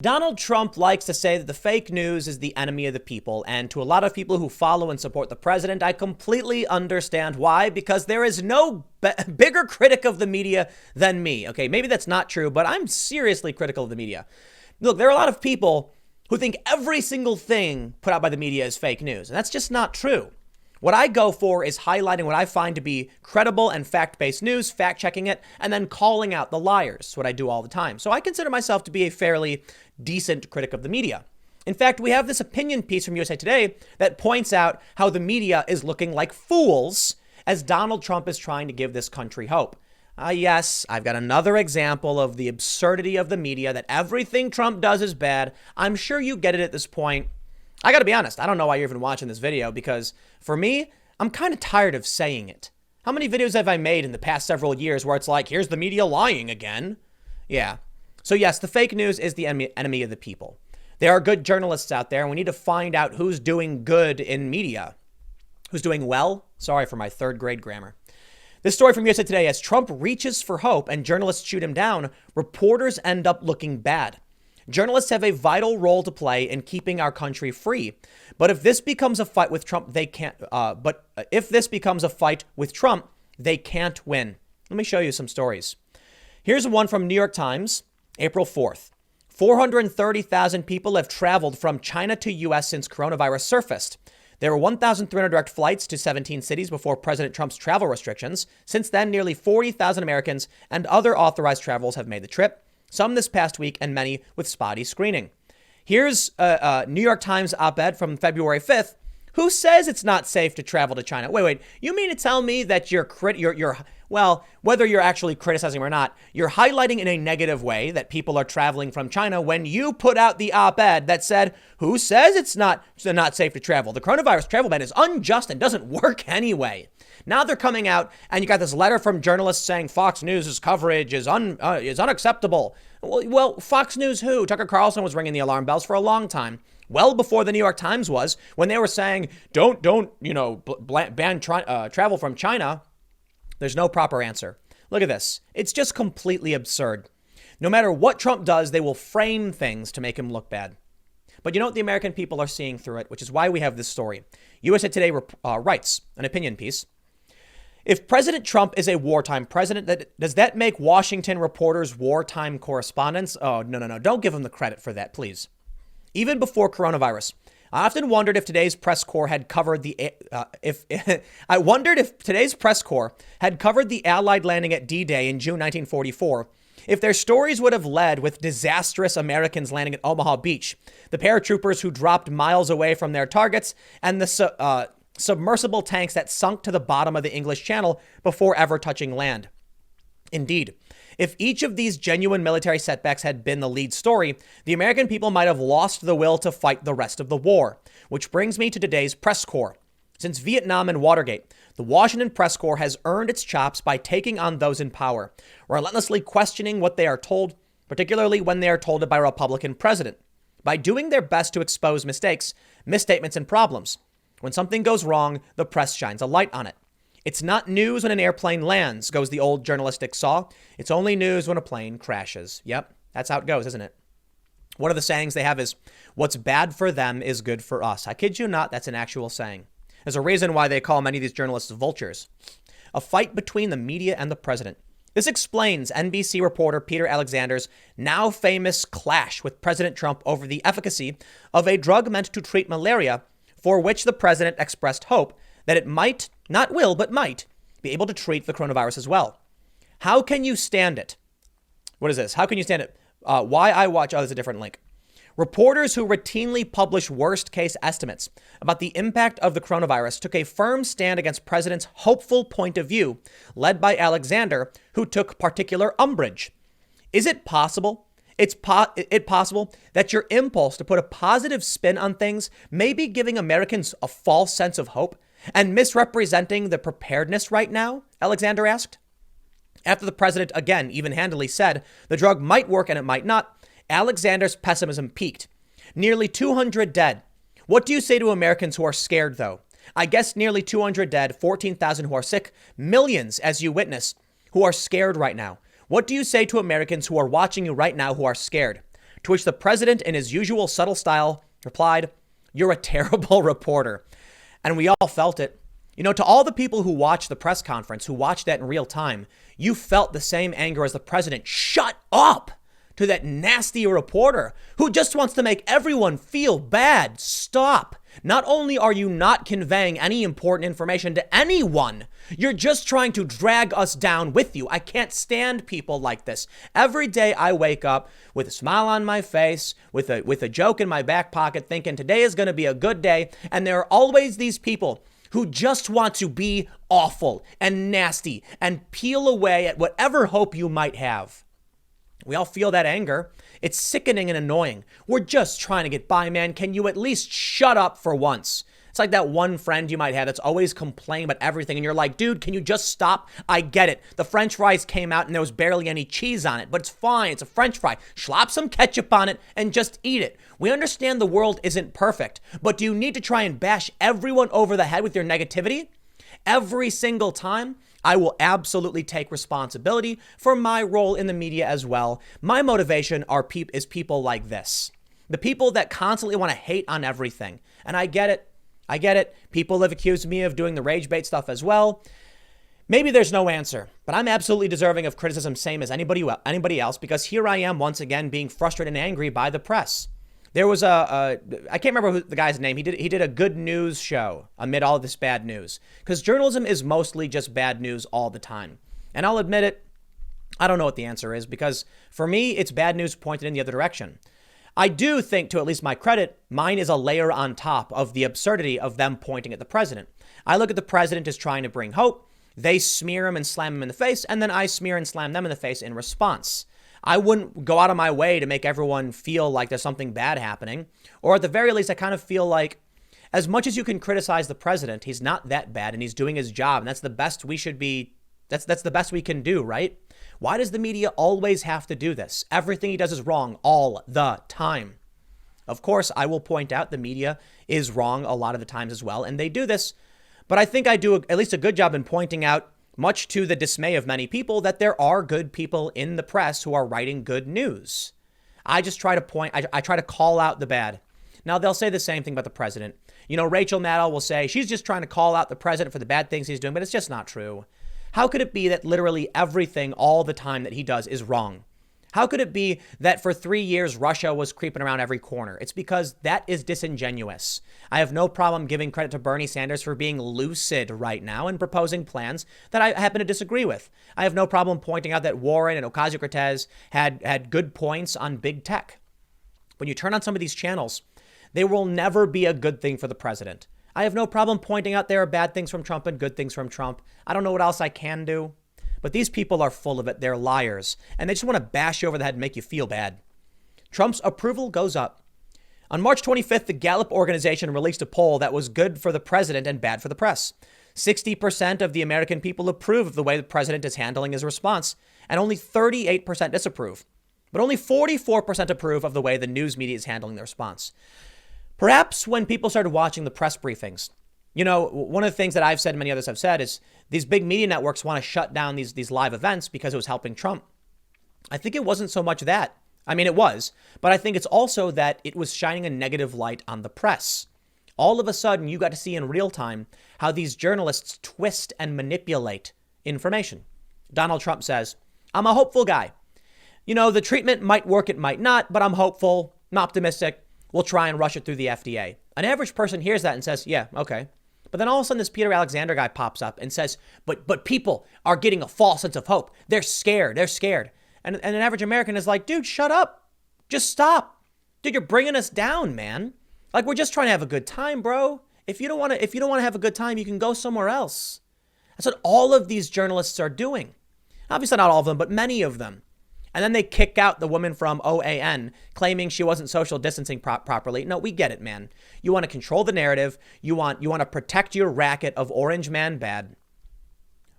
Donald Trump likes to say that the fake news is the enemy of the people, and to a lot of people who follow and support the president, I completely understand why, because there is no bigger critic of the media than me. Okay, maybe that's not true, but I'm seriously critical of the media. Look, there are a lot of people who think every single thing put out by the media is fake news, and that's just not true. What I go for is highlighting what I find to be credible and fact-based news, fact-checking it, and then calling out the liars, what I do all the time. So I consider myself to be a fairly decent critic of the media. In fact, we have this opinion piece from USA Today that points out how the media is looking like fools as Donald Trump is trying to give this country hope. Yes, I've got another example of the absurdity of the media, that everything Trump does is bad. I'm sure you get it at this point. I got to be honest, I don't know why you're even watching this video, because for me, I'm kind of tired of saying it. How many videos have I made in the past several years where it's like, here's the media lying again? Yeah. So yes, the fake news is the enemy of the people. There are good journalists out there, and we need to find out who's doing good in media. Who's doing well? Sorry for my third grade grammar. This story from USA Today: as Trump reaches for hope and journalists shoot him down, reporters end up looking bad. Journalists have a vital role to play in keeping our country free. But if this becomes a fight with Trump, they can't. If this becomes a fight with Trump, they can't win. Let me show you some stories. Here's one from New York Times, April 4th. 430,000 people have traveled from China to U.S. since coronavirus surfaced. There were 1,300 direct flights to 17 cities before President Trump's travel restrictions. Since then, nearly 40,000 Americans and other authorized travelers have made the trip. Some this past week and many with spotty screening. Here's a New York Times op-ed from February 5th. Who says it's not safe to travel to China? Wait. You mean to tell me that well, whether you're actually criticizing or not, you're highlighting in a negative way that people are traveling from China when you put out the op-ed that said, who says it's not safe to travel? The coronavirus travel ban is unjust and doesn't work anyway. Now they're coming out, and you got this letter from journalists saying Fox News' coverage is unacceptable. Well, Fox News who? Tucker Carlson was ringing the alarm bells for a long time. Well before the New York Times was, when they were saying, don't ban travel from China. There's no proper answer. Look at this. It's just completely absurd. No matter what Trump does, they will frame things to make him look bad. But you know what the American people are seeing through it, which is why we have this story. USA Today writes an opinion piece. If President Trump is a wartime president, does that make Washington reporters wartime correspondents? Oh, no. Don't give him the credit for that, please. Even before coronavirus, I often wondered if today's press corps had covered the Allied landing at D-Day in June 1944. If their stories would have led with disastrous Americans landing at Omaha Beach, the paratroopers who dropped miles away from their targets, and the submersible tanks that sunk to the bottom of the English Channel before ever touching land. Indeed, if each of these genuine military setbacks had been the lead story, the American people might have lost the will to fight the rest of the war. Which brings me to today's press corps. Since Vietnam and Watergate, the Washington press corps has earned its chops by taking on those in power, relentlessly questioning what they are told, particularly when they are told it by a Republican president, by doing their best to expose mistakes, misstatements, and problems. When something goes wrong, the press shines a light on it. It's not news when an airplane lands, goes the old journalistic saw. It's only news when a plane crashes. Yep, that's how it goes, isn't it? One of the sayings they have is, what's bad for them is good for us. I kid you not, that's an actual saying. There's a reason why they call many of these journalists vultures. A fight between the media and the president. This explains NBC reporter Peter Alexander's now famous clash with President Trump over the efficacy of a drug meant to treat malaria, for which the president expressed hope that it might, not will, but might, be able to treat the coronavirus as well. How can you stand it? What is this? How can you stand it? Why I watch, there's a different link. Reporters who routinely publish worst case estimates about the impact of the coronavirus took a firm stand against President's hopeful point of view, led by Alexander, who took particular umbrage. Is it possible? It's possible that your impulse to put a positive spin on things may be giving Americans a false sense of hope and misrepresenting the preparedness right now? Alexander asked. After the president again even-handedly said the drug might work and it might not, Alexander's pessimism peaked. Nearly 200 dead. What do you say to Americans who are scared, though? I guess nearly 200 dead, 14,000 who are sick, millions, as you witness, who are scared right now. What do you say to Americans who are watching you right now who are scared? To which the president, in his usual subtle style, replied, "You're a terrible reporter." And we all felt it. You know, to all the people who watched the press conference, who watched that in real time, you felt the same anger as the president. Shut up to that nasty reporter who just wants to make everyone feel bad. Stop. Not only are you not conveying any important information to anyone, you're just trying to drag us down with you. I can't stand people like this. Every day I wake up with a smile on my face, with a joke in my back pocket, thinking today is going to be a good day. And there are always these people who just want to be awful and nasty and peel away at whatever hope you might have. We all feel that anger. It's sickening and annoying. We're just trying to get by, man. Can you at least shut up for once? It's like that one friend you might have that's always complaining about everything. And you're like, dude, can you just stop? I get it. The French fries came out and there was barely any cheese on it, but it's fine. It's a French fry. Slap some ketchup on it and just eat it. We understand the world isn't perfect, but do you need to try and bash everyone over the head with your negativity? Every single time? I will absolutely take responsibility for my role in the media as well. My motivation is people like this. The people that constantly want to hate on everything. And I get it. I get it. People have accused me of doing the rage bait stuff as well. Maybe there's no answer, but I'm absolutely deserving of criticism, same as anybody else, because here I am once again being frustrated and angry by the press. There was I can't remember the guy's name. He did a good news show amid all this bad news, because journalism is mostly just bad news all the time. And I'll admit it, I don't know what the answer is, because for me, it's bad news pointed in the other direction. I do think, to at least my credit, mine is a layer on top of the absurdity of them pointing at the president. I look at the president as trying to bring hope. They smear him and slam him in the face, and then I smear and slam them in the face in response. I wouldn't go out of my way to make everyone feel like there's something bad happening. Or at the very least, I kind of feel like as much as you can criticize the president, he's not that bad and he's doing his job. And that's the best we should be. That's the best we can do, right? Why does the media always have to do this? Everything he does is wrong all the time. Of course, I will point out the media is wrong a lot of the times as well. And they do this. But I think I do at least a good job in pointing out, much to the dismay of many people, that there are good people in the press who are writing good news. I just try to I try to call out the bad. Now, they'll say the same thing about the president. You know, Rachel Maddow will say she's just trying to call out the president for the bad things he's doing, but it's just not true. How could it be that literally everything all the time that he does is wrong? How could it be that for 3 years, Russia was creeping around every corner? It's because that is disingenuous. I have no problem giving credit to Bernie Sanders for being lucid right now and proposing plans that I happen to disagree with. I have no problem pointing out that Warren and Ocasio-Cortez had good points on big tech. When you turn on some of these channels, they will never be a good thing for the president. I have no problem pointing out there are bad things from Trump and good things from Trump. I don't know what else I can do. But these people are full of it. They're liars. And they just want to bash you over the head and make you feel bad. Trump's approval goes up. On March 25th, the Gallup organization released a poll that was good for the president and bad for the press. 60% of the American people approve of the way the president is handling his response, and only 38% disapprove. But only 44% approve of the way the news media is handling their response. Perhaps when people started watching the press briefings, you know, one of the things that I've said and many others have said is these big media networks want to shut down these live events because it was helping Trump. I think it wasn't so much that. I mean, it was, but I think it's also that it was shining a negative light on the press. All of a sudden, you got to see in real time how these journalists twist and manipulate information. Donald Trump says, "I'm a hopeful guy. You know, the treatment might work, it might not, but I'm hopeful, I'm optimistic. We'll try and rush it through the FDA." An average person hears that and says, yeah, okay. But then all of a sudden this Peter Alexander guy pops up and says, but people are getting a false sense of hope. They're scared. And an average American is like, dude, shut up. Just stop. Dude, you're bringing us down, man. Like, we're just trying to have a good time, bro. If you don't want to have a good time, you can go somewhere else. That's what all of these journalists are doing. Obviously not all of them, but many of them. And then they kick out the woman from OAN claiming she wasn't social distancing properly. No, we get it, man. You want to control the narrative. You want to protect your racket of Orange Man bad.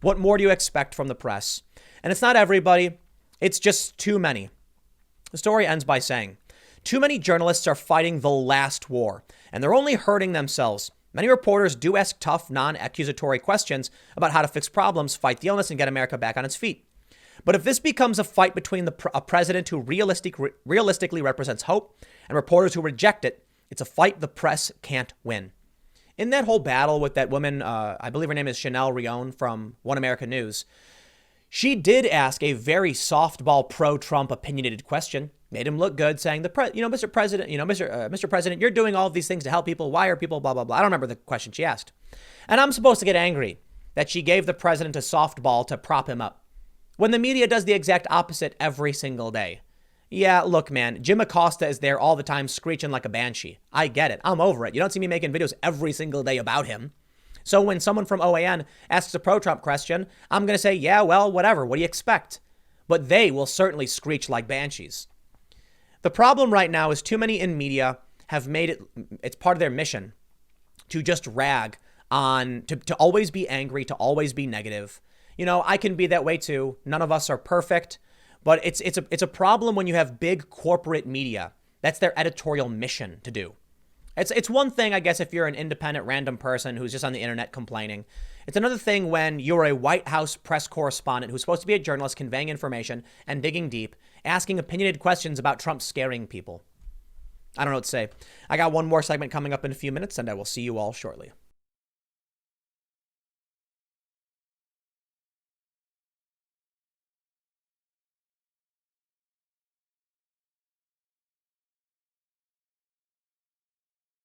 What more do you expect from the press? And it's not everybody. It's just too many. The story ends by saying, too many journalists are fighting the last war, and they're only hurting themselves. Many reporters do ask tough, non-accusatory questions about how to fix problems, fight the illness, and get America back on its feet. But if this becomes a fight between a president who realistically represents hope and reporters who reject it, it's a fight the press can't win. In that whole battle with that woman, I believe her name is Chanel Rion from One American News, she did ask a very softball pro-Trump opinionated question, made him look good, saying, Mr. President, Mr. President, you're doing all of these things to help people. Why are people blah, blah, blah? I don't remember the question she asked. And I'm supposed to get angry that she gave the president a softball to prop him up, when the media does the exact opposite every single day. Yeah, look, man, Jim Acosta is there all the time screeching like a banshee. I get it. I'm over it. You don't see me making videos every single day about him. So when someone from OAN asks a pro-Trump question, I'm going to say, yeah, well, whatever. What do you expect? But they will certainly screech like banshees. The problem right now is too many in media have made it's part of their mission to just rag on, to always be angry, to always be negative. I can be that way too. None of us are perfect, but it's a problem when you have big corporate media. That's their editorial mission to do. It's one thing, I guess, if you're an independent random person who's just on the internet complaining. It's another thing when you're a White House press correspondent who's supposed to be a journalist conveying information and digging deep, asking opinionated questions about Trump scaring people. I don't know what to say. I got one more segment coming up in a few minutes, and I will see you all shortly.